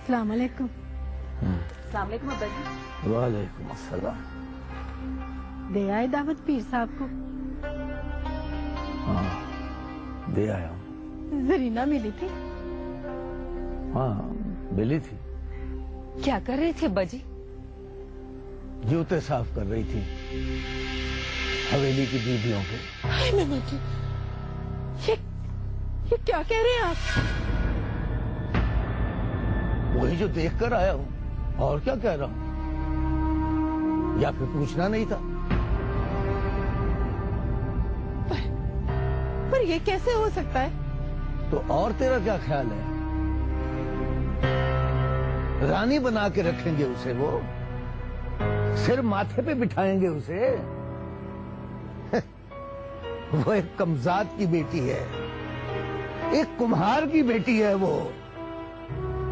अस्सलाम वालेकुम। अस्सलाम वालेकुम अब्बा जी। वालेकुम अस्सलाम। दे आए दावत पीर साहब को? हाँ दे आया हूँ। जरीना मिली थी? हाँ मिली थी। क्या कर रही थी अब्बा जी? जूते साफ कर रही थी हवेली की बीवियों के। हाय मैं मर गई। ये क्या कह रहे हैं आप? वही जो देख कर आया हूँ, और क्या कह रहा हूँ? या फिर पूछना नहीं था? पर ये कैसे हो सकता है? तो और तेरा क्या ख्याल है? रानी बना के रखेंगे उसे, वो सिर माथे पे बिठाएंगे उसे। वो एक कमजात की बेटी है, एक कुम्हार की बेटी है वो।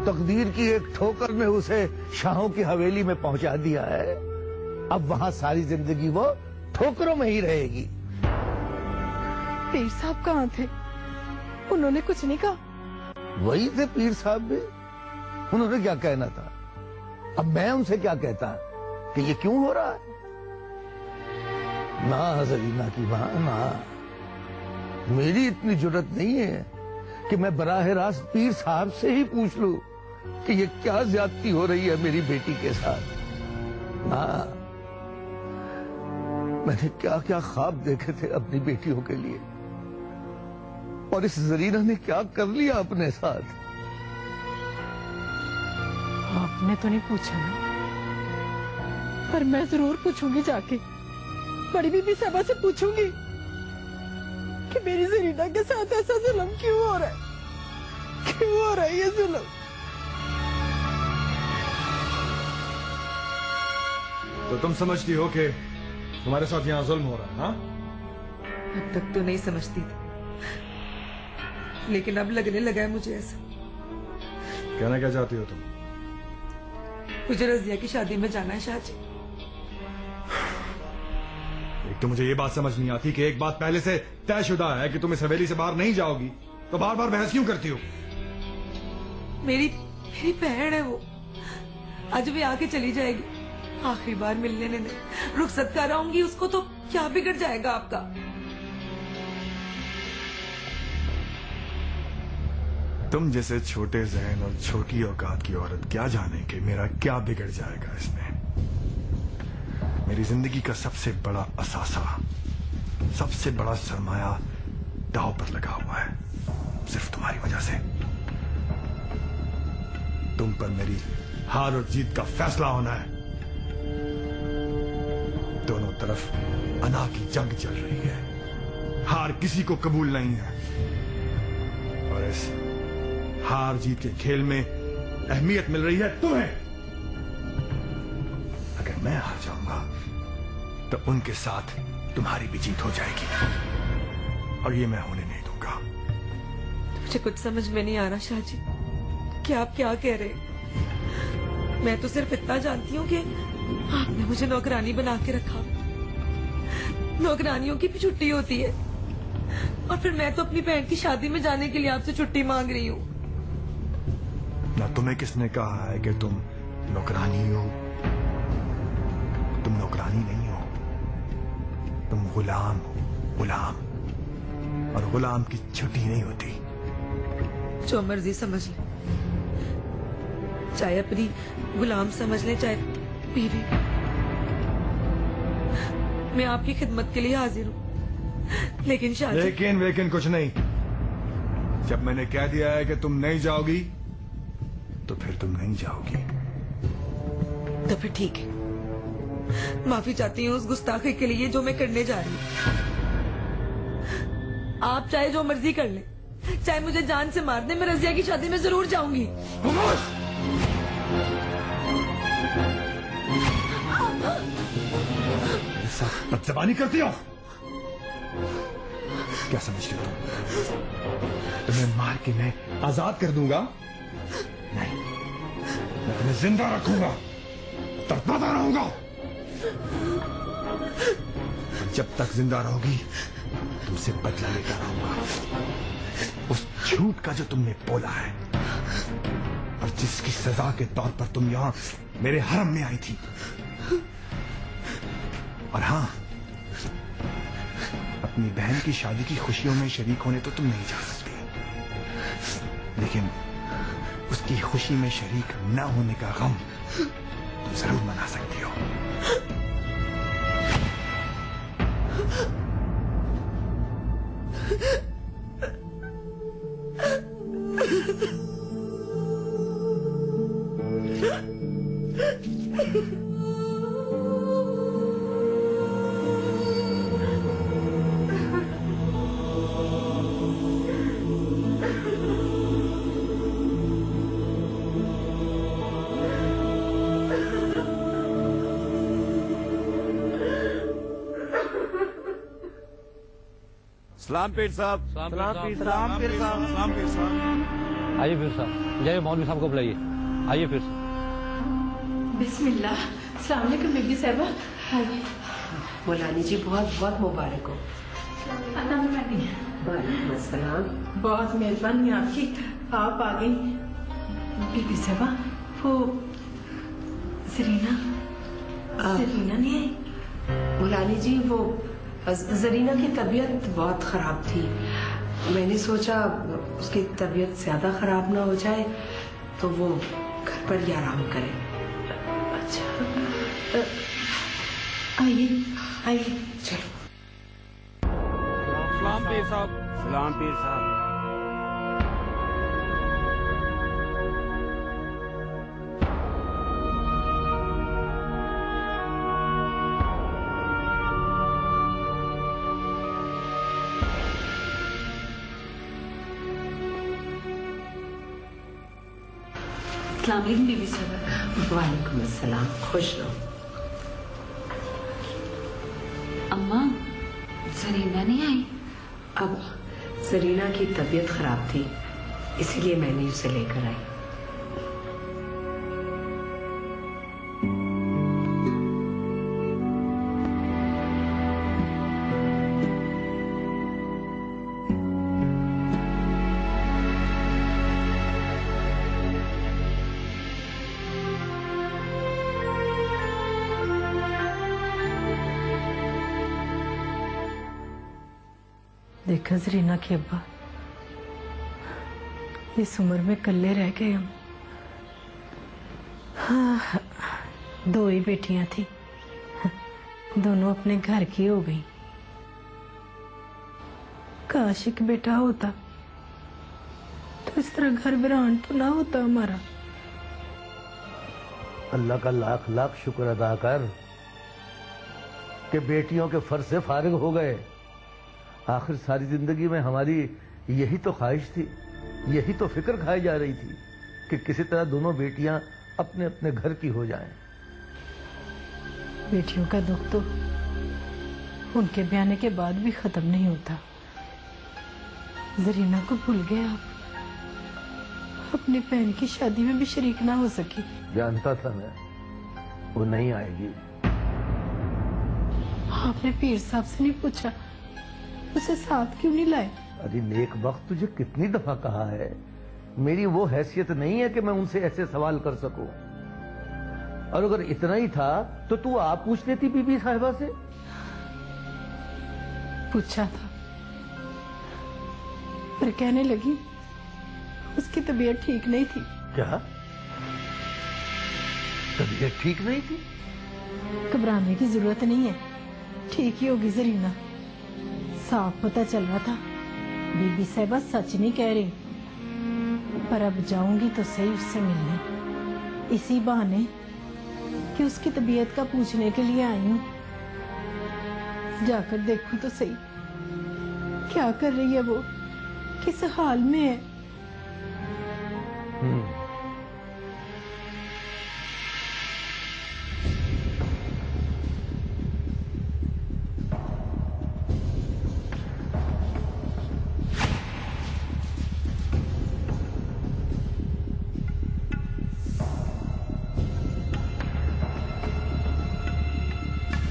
तकदीर की एक ठोकर ने उसे शाहों की हवेली में पहुंचा दिया है। अब वहां सारी जिंदगी वो ठोकरों में ही रहेगी। पीर साहब कहाँ थे? उन्होंने कुछ नहीं कहा? वही थे पीर साहब भी। उन्होंने क्या कहना था? अब मैं उनसे क्या कहता कि ये क्यों हो रहा है? ना जरीना की मां, ना मेरी इतनी जुर्रत नहीं है कि मैं बराह रास्त पीर साहब से ही पूछ लूं कि ये क्या ज्यादती हो रही है मेरी बेटी के साथ। ना, मैंने क्या क्या ख्वाब देखे थे अपनी बेटियों के लिए, और इस जरीना ने क्या कर लिया अपने साथ। आपने तो नहीं पूछा ना, पर मैं जरूर पूछूंगी जाके। बड़ी बीबी साहबा से पूछूंगी कि मेरी जरीना के साथ ऐसा जुल्म क्यों हो रहा है, क्यों हो रहा है ये जुल्म। तो तुम समझती हो कि तुम्हारे साथ यहाँ जुल्म हो रहा है? हाँ, अब तक तो नहीं समझती थी, लेकिन अब लगने लगा है मुझे ऐसा। कहना क्या चाहती हो तुम? मुझे रजिया की शादी में जाना है शाहजी। एक तो मुझे ये बात समझ नहीं आती कि एक बात पहले से तयशुदा है कि तुम इस हवेली से बाहर नहीं जाओगी, तो बार बार बहस क्यों करती हो? मेरी बहन है वो, आज भी आके चली जाएगी। आखिरी बार मिलने ने रुखसत कराऊंगी उसको, तो क्या बिगड़ जाएगा आपका? तुम जैसे छोटे जहन और छोटी औकात की औरत क्या जाने कि मेरा क्या बिगड़ जाएगा इसमें। मेरी जिंदगी का सबसे बड़ा असासा, सबसे बड़ा सरमाया दांव पर लगा हुआ है, सिर्फ तुम्हारी वजह से। तुम पर मेरी हार और जीत का फैसला होना है। दोनों तरफ अना की जंग चल रही है, हार किसी को कबूल नहीं है, और इस हार जीत के खेल में अहमियत मिल रही है तुम्हें। अगर मैं हार जाऊंगा तो उनके साथ तुम्हारी भी जीत हो जाएगी, और ये मैं होने नहीं दूंगा। मुझे कुछ समझ में नहीं आ रहा शाहजी कि आप क्या कह रहे हैं। मैं तो सिर्फ इतना जानती हूँ कि आपने मुझे नौकरानी बना के रखा। नौकरानियों की भी छुट्टी होती है, और फिर मैं तो अपनी बहन की शादी में जाने के लिए आपसे छुट्टी मांग रही हूँ। ना तुम्हें किसने कहा है कि तुम नौकरानी हो? तुम नौकरानी नहीं हो, तुम गुलाम हो, गुलाम। और गुलाम की छुट्टी नहीं होती। जो मर्जी समझ ले, चाहे अपनी गुलाम समझ ले चाहे बीवी। मैं आपकी खिदमत के लिए हाजिर हूँ, लेकिन शादी। लेकिन कुछ नहीं। जब मैंने कह दिया है कि तुम नहीं जाओगी तो फिर तुम नहीं जाओगी। तो फिर ठीक है, माफी चाहती हूँ उस गुस्ताखी के लिए जो मैं करने जा रही हूँ। आप चाहे जो मर्जी कर ले, चाहे मुझे जान से मार दे, मैं रजिया की शादी में जरूर जाऊंगी। बदज़बानी करती हो? क्या समझती हो? तुम्हें मार के मैं आजाद कर दूंगा? नहीं, मैं तुम्हें जिंदा रखूंगा, तड़पाता रहूंगा। जब तक जिंदा रहोगी तुमसे बदला लेता रहूंगा उस झूठ का जो तुमने बोला है। और जिसकी सजा के तौर पर तुम यहाँ मेरे हरम में आई थी। और हाँ, अपनी बहन की शादी की खुशियों में शरीक होने तो तुम नहीं जा सकती, लेकिन उसकी खुशी में शरीक न होने का गम तुम जरूर मना सकती हो। सलाम पीर साहब। सलाम पीर साहब। आइए फिर साहब, जाइए मौलवी साहब को बुलाइए। आइए फिर साहब। बिस्मिल्लाह। अस्सलाम वालेकुम बीबी साहबा। आइए। मौलानी जी बहुत बहुत मुबारक हो। वालेकुम अस्सलाम। बहुत मेहरबानी आपकी, आप आ गई। बीबी साहबा, वो जरीना नहीं आई? मौलानी जी वो जरीना की तबीयत बहुत खराब थी। मैंने सोचा उसकी तबीयत ज्यादा खराब ना हो जाए तो वो घर पर ही आराम करे। अच्छा, आइए आइए। चलो। सलाम पीर साहब। सलाम पीर साहब। अस्सलाम वालेकुम बीबी साहबा। वालेकुम अस्सलाम। खुश रहो। अम्मा, जरीना नहीं आई? अब जरीना की तबीयत खराब थी, इसीलिए मैंने उसे लेकर आई। देखा जरीना के अब्बा, इस उम्र में कल्ले रह गए हम। हाँ, दो ही बेटियां थी, दोनों अपने घर की हो गई। काश एक बेटा होता तो इस तरह घर वीरान तो ना होता हमारा। अल्लाह का लाख लाख शुक्र अदा कर कि बेटियों के फर्ज से फारिग हो गए। आखिर सारी जिंदगी में हमारी यही तो ख्वाहिश थी, यही तो फिक्र खाई जा रही थी कि किसी तरह दोनों बेटियां अपने अपने घर की हो जाएं। बेटियों का दुख तो उनके ब्याने के बाद भी खत्म नहीं होता। जरीना को भूल गए आप, अपनी बहन की शादी में भी शरीक ना हो सकी। जानता था मैं वो नहीं आएगी। आपने पीर साहब से नहीं पूछा उसे साथ क्यों नहीं लाए? अरे नेक वक्त तुझे कितनी दफा कहा है, मेरी वो हैसियत नहीं है कि मैं उनसे ऐसे सवाल कर सकूं। और अगर इतना ही था तो तू आप पूछ लेती बीबी साहिबा से। पूछा था पर कहने लगी उसकी तबीयत ठीक नहीं थी। क्या तबीयत ठीक नहीं थी? घबराने की जरूरत नहीं है, ठीक ही होगी जरीना। साफ पता चल रहा था बीबी साहिबा सच नहीं कह रही। पर अब जाऊंगी तो सही उससे मिलने, इसी बहाने कि उसकी तबीयत का पूछने के लिए आई हूँ। जाकर देखूं तो सही क्या कर रही है वो, किस हाल में है।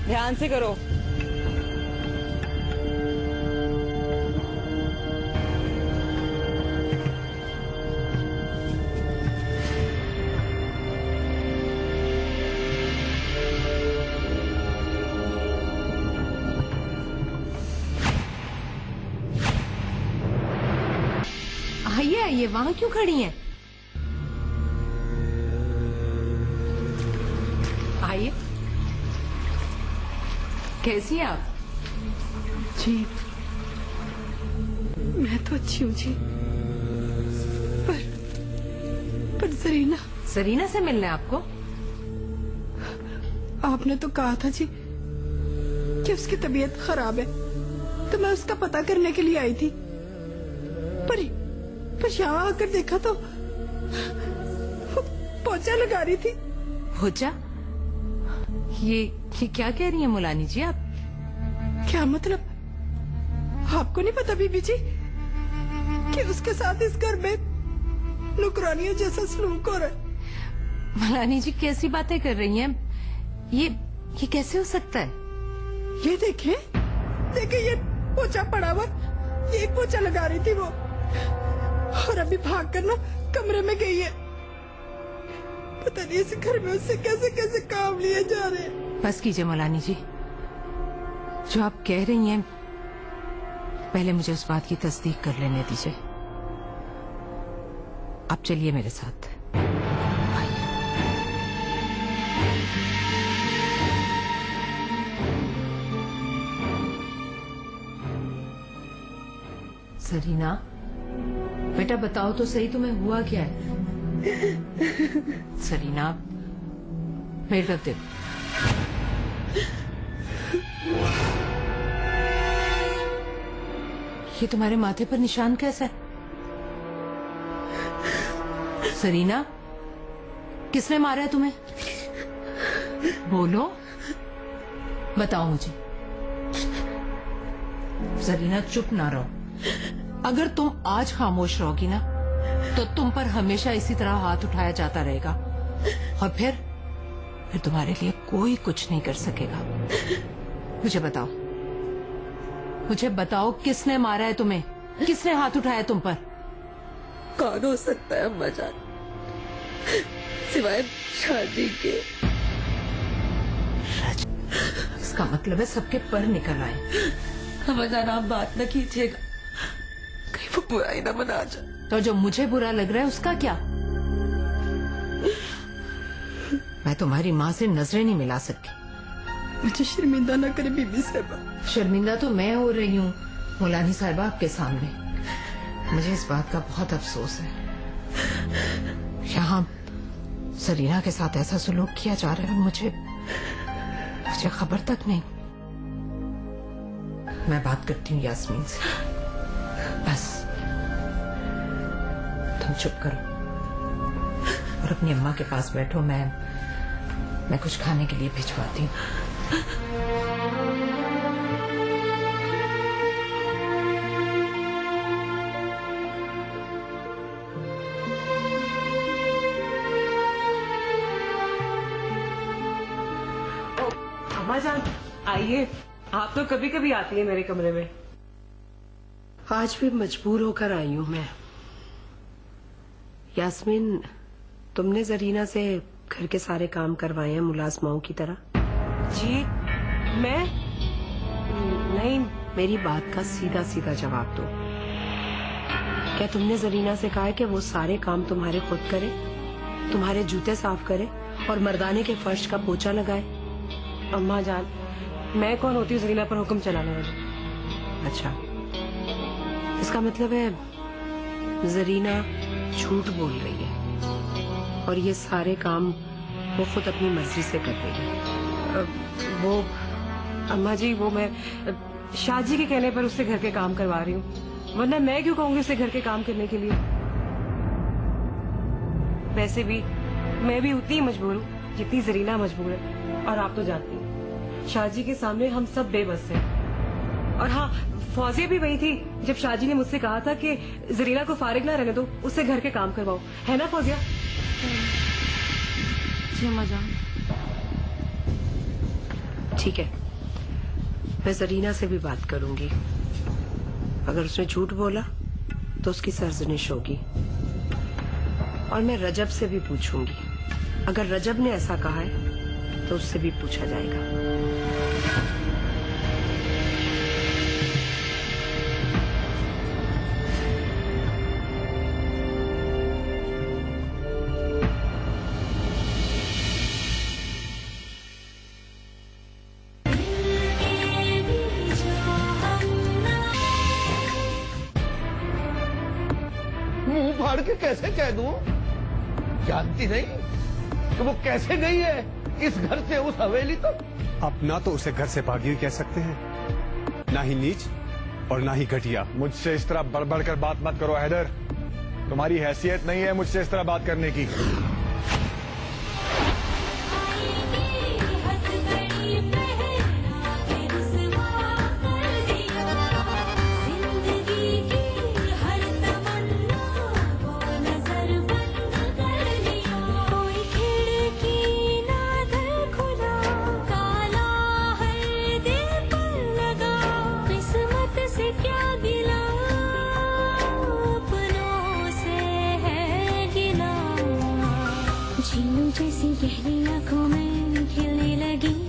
ध्यान से करो। आइए, वहाँ क्यों खड़ी हैं? आइए। कैसी हैं आप? जी मैं तो अच्छी हूँ जी, पर जरीना। सरीना से मिलना है आपको? आपने तो कहा था जी कि उसकी तबीयत खराब है, तो मैं उसका पता करने के लिए आई थी। पर यहाँ आकर देखा तो वो पोछा लगा रही थी। पोछा? ये क्या कह रही हैं मुलानी जी आप? क्या मतलब? आपको नहीं पता बीबी जी कि उसके साथ इस घर में नौकरानियों जैसा सलूक हो रहा है? मुलानी जी कैसी बातें कर रही हैं? ये कैसे हो सकता है? ये देखें ये पोछा पड़ा हुआ, ये एक पोछा लगा रही थी वो, और अभी भाग कर ना कमरे में गई है। पता नहीं इस घर में उससे कैसे कैसे काम लिए जा रहे हैं। बस कीजिए मुलानी जी, जो आप कह रही हैं पहले मुझे उस बात की तस्दीक कर लेने दीजिए। आप चलिए मेरे साथ। सरीना बेटा बताओ तो सही, तुम्हें हुआ क्या है? सरीना मेरे तरफ देखो। ये तुम्हारे माथे पर निशान कैसा है? सरीना किसने मारा है तुम्हें? बोलो, बताओ मुझे। सरीना चुप ना रहो। अगर तुम आज खामोश रहोगी ना तो तुम पर हमेशा इसी तरह हाथ उठाया जाता रहेगा, और फिर तुम्हारे लिए कोई कुछ नहीं कर सकेगा। मुझे बताओ किसने मारा है तुम्हें? किसने हाथ उठाया तुम पर? कौन हो सकता है अम्मा जान, सिवाय शादी के? इसका मतलब है सबके पर निकल आए। अम्मा जान आप बात न कीजिएगा, कहीं वो बुराई न मना जाए। तो जो मुझे बुरा लग रहा है उसका क्या? मैं तुम्हारी माँ से नजरें नहीं मिला सकती। मुझे शर्मिंदा न करे बीबी साहबा। शर्मिंदा तो मैं हो रही हूँ मुलानी साहिबा आपके सामने। मुझे इस बात का बहुत अफसोस है, यहाँ सरीना के साथ ऐसा सुलूक किया जा रहा है, मुझे खबर तक नहीं। मैं बात करती हूँ यास्मीन से। बस तुम चुप करो और अपनी अम्मा के पास बैठो। मैं कुछ खाने के लिए भिजवाती हूँ। अम्मा जान आइए, आप तो कभी कभी आती है मेरे कमरे में। आज भी मजबूर होकर आई हूँ मैं। यास्मीन, तुमने जरीना से घर के सारे काम करवाए हैं मुलाजमाओं की तरह? जी मैं नहीं। मेरी बात का सीधा सीधा जवाब दो। क्या तुमने जरीना से कहा है कि वो सारे काम तुम्हारे खुद करे, तुम्हारे जूते साफ करे और मर्दाने के फर्श का पोछा लगाए? अम्मा जान मैं कौन होती हूँ जरीना पर हुक्म चलाने वाली? अच्छा, इसका मतलब है जरीना झूठ बोल रही है और ये सारे काम वो खुद अपनी मर्जी से कर रही है। वो अम्मा जी, वो मैं शाहजी के कहने पर उससे घर के काम करवा रही हूँ, वरना मैं क्यों कहूंगी उसे घर के काम करने के लिए? वैसे भी मैं भी उतनी मजबूर हूँ जितनी जरीना मजबूर है, और आप तो जानती हैं शाहजी के सामने हम सब बेबस हैं। और हाँ, फौजिया भी वही थी जब शाहजी ने मुझसे कहा था कि जरीना को फारिग ना रहने दो, उससे घर के काम करवाओ, है ना फौजिया? जी अम्मा जान। ठीक है, मैं जरीना से भी बात करूंगी। अगर उसने झूठ बोला तो उसकी सरजनिश होगी, और मैं रजब से भी पूछूंगी। अगर रजब ने ऐसा कहा है तो उससे भी पूछा जाएगा। के कैसे कह दूं? जानती नहीं कि वो कैसे गई है इस घर से उस हवेली तक? आप ना तो उसे घर से भागी हुई कह सकते हैं, ना ही नीच और ना ही घटिया। मुझसे इस तरह बढ़ कर बात मत करो हैदर, तुम्हारी हैसियत नहीं है मुझसे इस तरह बात करने की। जैसी गहरी आंखों में खिलने लगी